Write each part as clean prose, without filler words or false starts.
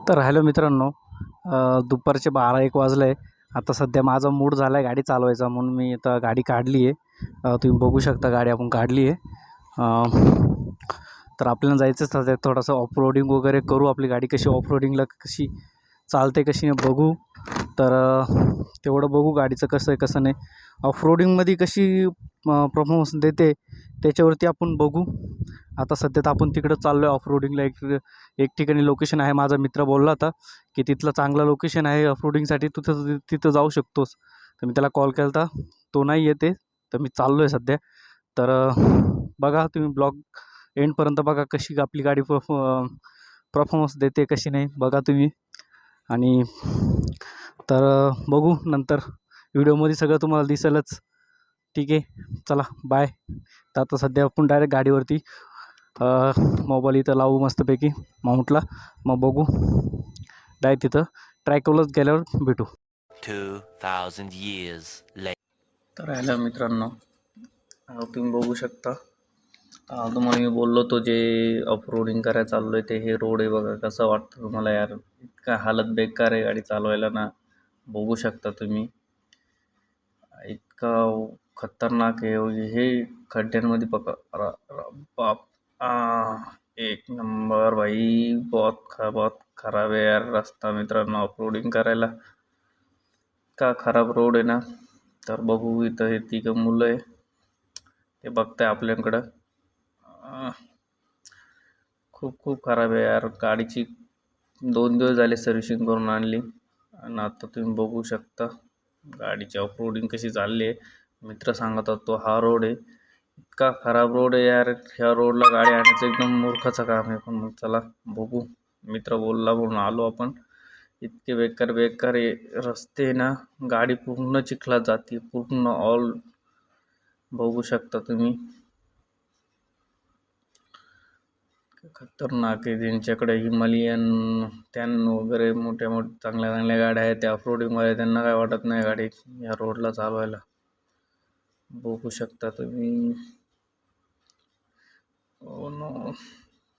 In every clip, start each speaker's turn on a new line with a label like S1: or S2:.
S1: तर हॅलो मित्रांनो, दुपारचे 12-1 वाजले. आता सध्या माझा मूड झाला आहे गाडी चालवायचा, म्हणून मी आता गाडी काढली आहे. तुम्ही बघू शकता गाडी आपण काढली आहे. तर आपल्याला जायचं सध्या थोडंसं ऑफरोडिंग वगैरे करू. आपली गाडी कशी ऑफरोडिंगला कशी चालते कशी नाही बघू. तर तेवढं बघू गाडीचं कसं आहे कसं नाही. ऑफरोडिंगमध्ये कशी परफॉर्मन्स देते त्याच्यावरती आपण बघू. आता सध्या तर आपण तिकडं चाललो आहे ऑफरोडिंगला. एक ठिकाणी लोकेशन आहे, माझा मित्र बोलला होता की तिथलं चांगलं लोकेशन आहे ऑफरोडिंगसाठी, तू तिथं जाऊ शकतोस. तर मी त्याला कॉल केला होता, तो नाही येते. तर मी चाललो आहे सध्या. तर बघा तुम्ही ब्लॉग एंडपर्यंत बघा कशी आपली गाडी परफॉर्मन्स देते कशी नाही बघा तुम्ही. आणि तर बघू नंतर व्हिडिओमध्ये सगळं तुम्हाला दिसेलच. ठीक आहे, चला बाय. तर आता सध्या आपण डायरेक्ट गाडीवरती मोबाईल इथं लावू मस्तपैकी माउंटला, मग बघू डायरेक्ट तिथं ट्रॅकवरच गेल्यावर भेटू.
S2: 2000 years later.
S1: तर ह्याला मित्रांनो, तुम्ही बघू शकता. तुम्हाला मी बोललो तो जे ऑफरोडिंग करायला चाललो आहे ते हे रोड आहे बघा. कसं वाटतं तुम्हाला यार? इतका हालत बेकार आहे गाडी चालवायला ना, बघू शकता तुम्ही. इतका खतरनाक आहे हे खड्ड्यांमध्ये बाप. एक नंबर भाई, बहुत खराब आहे यार रस्ता मित्रांनो ऑफरोडिंग करायला. का खराब रोड आहे ना. तर बघू इथं हे तिघं मुलं आहे ते बघताय आपल्याकडं. खूप खराब आहे यार. गाडीची 2 दिवस झाले सर्व्हिसिंग करून आणली आणि आता तुम्ही बघू शकता गाडीची ऑफरोडिंग कशी चालली आहे. मित्र सांगत होतो हा रोड आहे, इतका खराब रोड आहे यार. ह्या रोडला गाडी आणायचं एकदम मूर्खाचं काम आहे. पण मग चला बघू, मित्र बोलला म्हणून आलो आपण. इतके बेकार आहे रस्ते ना, गाडी पूर्ण चिखलात जाते पूर्ण ऑल. बघू शकता तुम्ही खतरनाक आहे. त्यांच्याकडे हिमालयन त्यान वगैरे मोठ्या चांगल्या गाड्या आहेत त्या ऑफरोडिंगवाल्या. त्यांना काय वाटत नाही गाडी या रोडला चालवायला. बघू शकता तुम्ही. Oh no.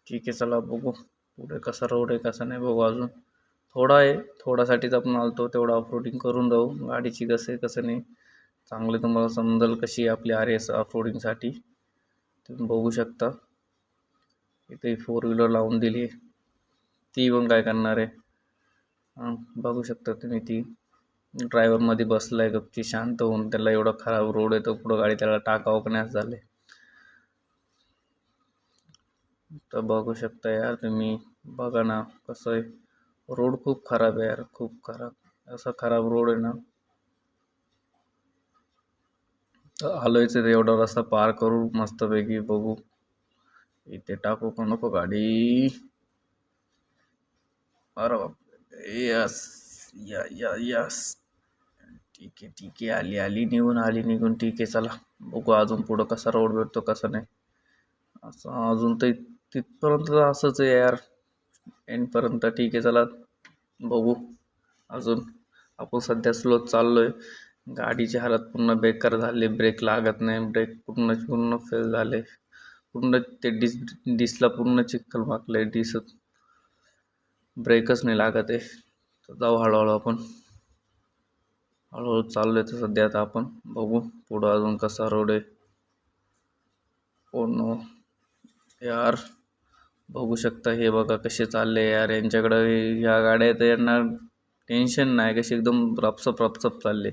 S1: ठीक आहे, चला बघू पुढे कसा रोड आहे कसा नाही बघू. अजून थोडा आहे, थोडासाठीच आपण आलतो. तेवढा ऑफरोडिंग करून जाऊ गाडीची कसं आहे कसं नाही. चांगले तुम्हाला समजेल कशी आपली RS ऑफरोडिंगसाठी. तुम्ही बघू शकता इथे 4 व्हीलर लावून दिली आहे. ती पण काय करणार आहे बघू शकता तुम्ही. ती ड्रायव्हरमध्ये बसला आहे गपची शांत होऊन. त्याला एवढा खराब रोड आहे तर पुढं गाडी त्याला टाकावं का नाही झाले. तर बघू शकता यार तुम्ही. बघा ना कसं आहे रोड. खूप खराब आहे यार, खूप खराब. असा खराब रोड आहे ना. तर आलोयच ते एवढा रस्ता पार करू मस्तपैकी. बघू इथे टाकू का नको गाडी. अरे यस यस. ठीक आहे आली निघून. ठीक आहे, चला बघू अजून पुढं कसा रोड भेटतो कसं नाही. असं अजून तर तिथपर्यंत असंच आहे यार एंडपर्यंत. ठीक आहे, चला बघू अजून. आपण सध्या स्लोच चाललोय. गाडीची हालत पूर्ण बेकार झाली. ब्रेक लागत नाही, ब्रेक पूर्ण फेल झाले. पूर्ण ते डिसला पूर्ण चिखल मागले. डिसच ब्रेकच नाही लागत आहे. तर जाऊ हळूहळू आपण. हळूहळू चाललोय तर सध्या. आता आपण बघू पुढं अजून कसा रोड आहे. ओ नो यार, बघू शकता हे बघा कसे चालले यार. यांच्याकडं ह्या गाड्या तर यांना टेन्शन नाही, कशी एकदम रपसप चालले.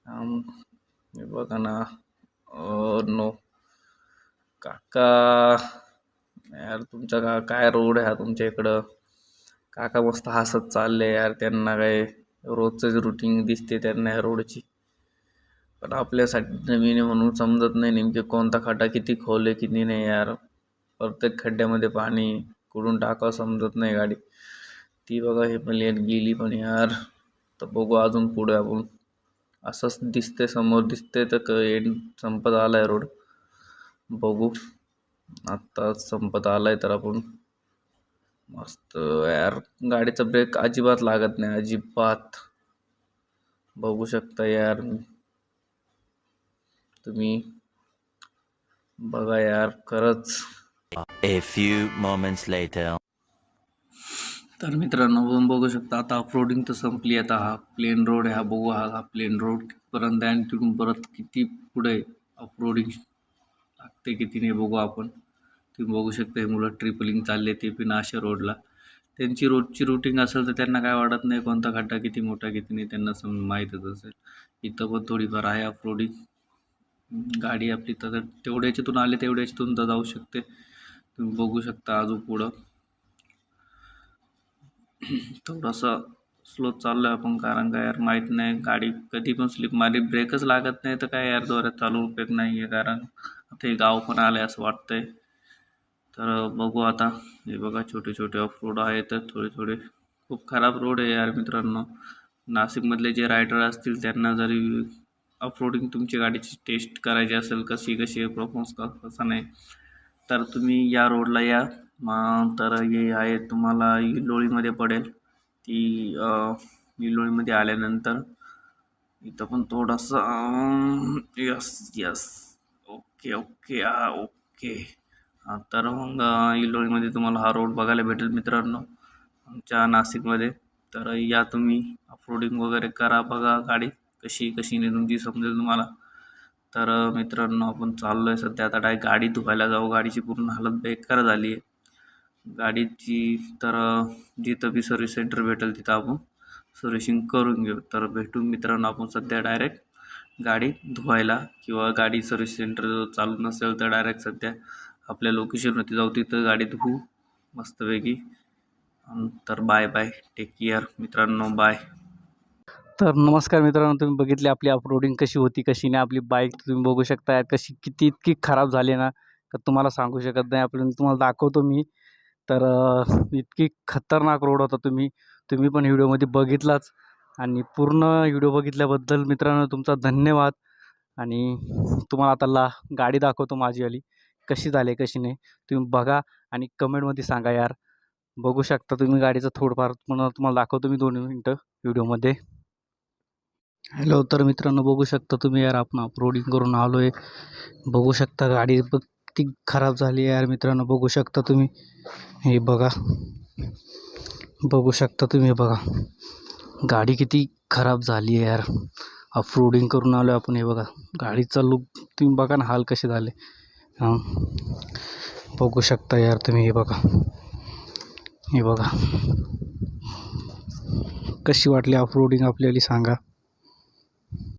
S1: हे बघा ना. नो काका यार, तुमचा काय रोड आहे हा तुमच्या इकडं. काका मस्त हसत चालले यार. त्यांना काय रोजचंच रुटीन दिसते त्यांना ह्या रोडची. पण आपल्यासाठी नवीन आहे म्हणून समजत नाही नेमके कोणता खड्डा किती खोल आहे किती नाही यार. प्रत्येक खड्ड्यामध्ये पाणी कुठून टाकावं समजत नाही गाडी. ती बघा हे पण गेली पण यार. तर बघू अजून पुढे आपण. असंच दिसते समोर दिसते तर एंड संपत आलाय रोड. बघू आत्ता संपत आलाय तर आपण मस्त यार. गाडीचा ब्रेक अजिबात लागत नाही, अजिबात. बघू शकता यार तुम्ही. बघा यार खरंच.
S2: A few moments later.
S1: तर मित्रांनो आपण बघू शकता आता ऑफरोडिंग तर संपली. आता हा प्लेन रोड आहे. हा बघू हा प्लेन रोड कितीपर्यंत आहे आणि तिथून परत किती पुढे ऑफरोडिंग लागते किती नाही बघू आपण. तुम्ही बघू शकता हे मुलं ट्रिपलिंग चालले ते पण अशा रोडला. त्यांची रोजची रुटीन असेल तर त्यांना काय वाटत नाही कोणता खड्डा किती मोठा किती नाही, त्यांना माहीतच असेल. इथं पण थोडीफार आहे ऑफरोडिंग. गाडी आपली तर तेवढ्या याच्यातून आले तेवढ्या याच्यातून तर जाऊ शकते. तुम्ही बघू शकता अजून पुढं थोडंसं स्लो चाललो आहे आपण, कारण काय यार माहीत नाही गाडी कधी पण स्लिप मारली, ब्रेकच लागत नाही तर काय यार जोरात चालू उपयोग नाही आहे. कारण आता हे गाव पण आलं असं वाटतंय. तर बघू आता. हे बघा छोटे छोटे ऑफ रोड आहेत तर थोडे थोडे. खूप खराब रोड आहे यार मित्रांनो. नाशिकमधले जे रायडर असतील त्यांना जरी ऑफरोडिंग तुमची गाडीची टेस्ट करायची असेल कशी कशी परफॉर्मन्स कसं नाही, तर तुम्ही या रोडला या. तर हे आहे तुम्हाला इलोळीमध्ये पडेल. ती इलोळीमध्ये आल्यानंतर इथं पण थोडंसं yes yes okay okay okay. तर मग इलोळीमध्ये तुम्हाला हा रोड बघायला भेटेल मित्रांनो आमच्या नाशिकमध्ये. तर या तुम्ही ऑफरोडिंग वगैरे करा, बघा गाडी कशी कशी नाही तुमची समजेल तुम्हाला. तर मित्रांनो आपण चाललो आहे सध्या आता डायरेक्ट गाडी धुवायला जाऊ. गाडीची पूर्ण हालत बेकार झाली आहे गाडीची. तर जिथं बी सर्व्हिस सेंटर भेटेल तिथं आपण सर्व्हिसिंग करून घेऊ. तर भेटू मित्रांनो आपण सध्या डायरेक्ट गाडी धुवायला, किंवा गाडी सर्व्हिस सेंटर चालू नसेल तर डायरेक्ट सध्या आपल्या लोकेशनवरती जाऊ, तिथं गाडी धुवू मस्तपैकी. तर बाय बाय, टेक केअर मित्रांनो, बाय.
S3: तर नमस्कार मित्रांनो, तुम्ही बघितली आपली ऑफरोडिंग कशी होती कशी नाही. आपली बाईक तुम्ही बघू शकता कशी किती इतकी खराब झाली ना तर तुम्हाला सांगू शकत नाही. आपण तुम्हाला दाखवतो मी. तर इतकी खतरनाक रोड होता. तुम्ही पण व्हिडिओमध्ये बघितलाच. आणि पूर्ण व्हिडिओ बघितल्याबद्दल मित्रांनो तुमचा धन्यवाद. आणि तुम्हाला आता गाडी दाखवतो माझीवाली कशी झाली कशी नाही. तुम्ही बघा आणि कमेंटमध्ये सांगा यार. बघू शकता तुम्ही गाडीचं थोडंफार तुम्हाला दाखवतो मी 2 मिनटं व्हिडिओमध्ये. हॅलो. तर मित्रांनो बघू शकता तुम्ही यार आपण ऑफरोडिंग करून आलो आहे. बघू शकता गाडी किती खराब झाली आहे यार मित्रांनो. बघू शकता तुम्ही हे बघा. बघू शकता तुम्ही बघा गाडी किती खराब झाली आहे यार. ऑफरोडिंग करून आलो आपण. हे बघा गाडीचा लुक तुम्ही बघा ना, हाल कसे झाले. हां बघू शकता यार तुम्ही. हे बघा हे बघा कशी वाटली ऑफरोडिंग आपल्याला सांगा.